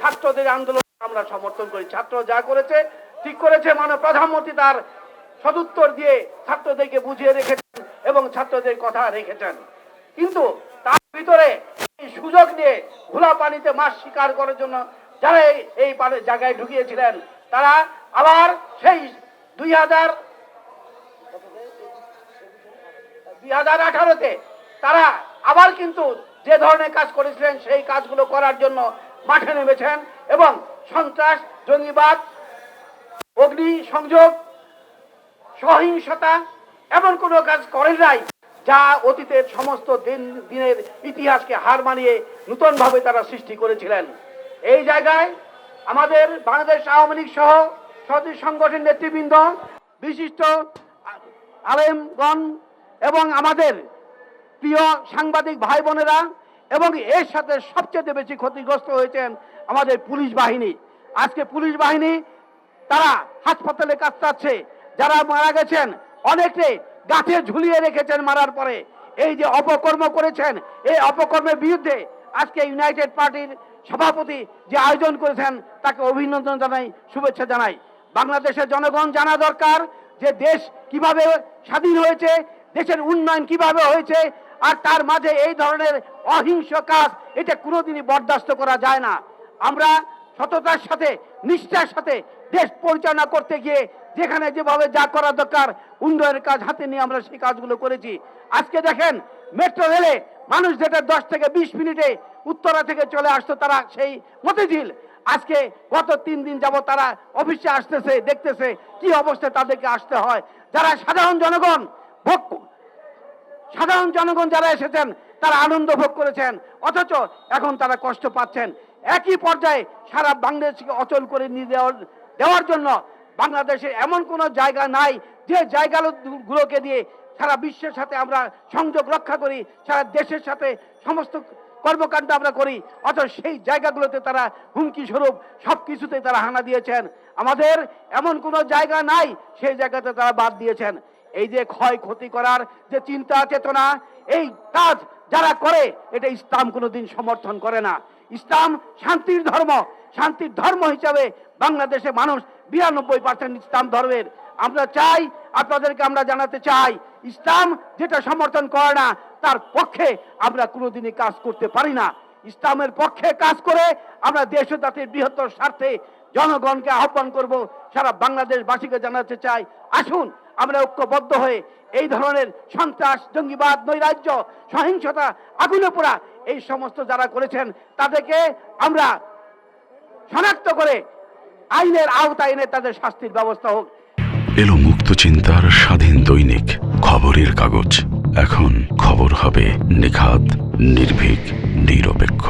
ছাত্রদের আন্দোলন আমরা সমর্থন করি। ছাত্র যা করেছে ঠিক করেছে, মাননীয় প্রধানমন্ত্রী তার সদুত্তর দিয়ে ছাত্রদেরকে বুঝিয়ে রেখেছেন এবং ছাত্রদের কথা রেখেছেন। কিন্তু তার ভিতরে এই সুযোগ নিয়ে ঘোলা পানিতে মাছ শিকার করার জন্য যারা এই জায়গায় ঢুকিয়েছিলেন, তারা আবার সেই 2018-তে তারা আবার কিন্তু যে ধরনের কাজ করেছিলেন সেই কাজগুলো করার জন্য মাঠে নেমেছেন এবং সন্ত্রাস, জঙ্গিবাদ, অগ্নি সংযোগ, সহিংসতা এমন কোনো কাজ করেন নাই যা অতীতের সমস্ত দিনের ইতিহাসকে হার মানিয়ে নতুনভাবে তারা সৃষ্টি করেছিলেন। এই জায়গায় আমাদের বাংলাদেশ আওয়ামী লীগ সহ সদস্য সংগঠনের নেতৃবৃন্দ, বিশিষ্ট আলেমগণ এবং আমাদের প্রিয় সাংবাদিক ভাই বোনেরা, এবং এর সাথে সবচেয়ে বেশি ক্ষতিগ্রস্ত হয়েছেন আমাদের পুলিশ বাহিনী। আজকে পুলিশ বাহিনী তারা হাসপাতালে কাতরাচ্ছে, যারা মারা গেছেন অনেকে গাছে ঝুলিয়ে রেখেছেন মারার পরে। এই যে অপকর্ম করেছেন, এই অপকর্মের বিরুদ্ধে আজকে ইউনাইটেড পার্টির সভাপতি যে আয়োজন করেছেন তাকে অভিনন্দন জানাই, শুভেচ্ছা জানাই। বাংলাদেশের জনগণ জানা দরকার যে দেশ কিভাবে স্বাধীন হয়েছে, দেশের উন্নয়ন কিভাবে হয়েছে, আর তার মাঝে এই ধরনের অহিংস কাজ এটা কোনোদিনই বরদাস্ত করা যায় না। আমরা সততার সাথে, নিষ্ঠার সাথে দেশ পরিচালনা করতে গিয়ে যেখানে যেভাবে যা করা দরকার উন্নয়নের কাজ হাতে নিয়ে আমরা সেই কাজগুলো করেছি। আজকে দেখেন মেট্রো রেলে মানুষ যেটা 10 থেকে 20 মিনিটে উত্তরা থেকে চলে আসতো, তারা সেই মতিঝিল আজকে গত 3 দিন যাবত তারা অফিসে আসতেছে, দেখতেছে কি অবস্থায় তাদেরকে আসতে হয়। যারা সাধারণ জনগণ যারা এসেছেন তারা আনন্দ ভোগ করেছেন, অথচ এখন তারা কষ্ট পাচ্ছেন। একই পর্যায়ে সারা বাংলাদেশকে অচল করে নিয়ে দেওয়ার জন্য বাংলাদেশে এমন কোনো জায়গা নাই যে জায়গাগুলোকে দিয়ে সারা বিশ্বের সাথে আমরা সংযোগ রক্ষা করি, সারা দেশের সাথে সমস্ত কর্মকাণ্ড আমরা করি, অথচ সেই জায়গাগুলোতে তারা হুমকি স্বরূপ সবকিছুতে তারা হানা দিয়েছেন। আমাদের এমন কোনো জায়গা নাই সেই জায়গাতে তারা বাদ দিয়েছেন। এই যে ক্ষয়ক্ষতি করার যে চিন্তা চেতনা, এই কাজ যারা করে এটা ইসলাম কোনোদিন সমর্থন করে না। ইসলাম শান্তির ধর্ম, শান্তির ধর্ম হিসাবে বাংলাদেশে মানুষ 92% ইসলাম ধর্মের। আমরা চাই, আপনাদেরকে আমরা জানাতে চাই, ইসলাম যেটা সমর্থন করে না তার পক্ষে আমরা কোনোদিনই কাজ করতে পারি না। ইসলামের পক্ষে কাজ করে আমরা দেশ ও জাতির বৃহত্তর স্বার্থে জনগণকে আহ্বান করব, সারা বাংলাদেশবাসীকে জানাতে চাই, আসুন আমরা ঐক্যবদ্ধ হয়ে এই ধরনের সন্ত্রাস, জঙ্গিবাদ, নৈরাজ্য, সহিংসতা, আগুনে পোড়া এই সমস্ত যারা করেছেন তাদেরকে আমরা শনাক্ত করে আইনের আওতায় এনে তাদের শাস্তির ব্যবস্থা হোক। এলো মুক্ত চিন্তার স্বাধীন দৈনিক খবরের কাগজ। এখন খবর হবে নিখাত, নির্ভীক, নিরপেক্ষ।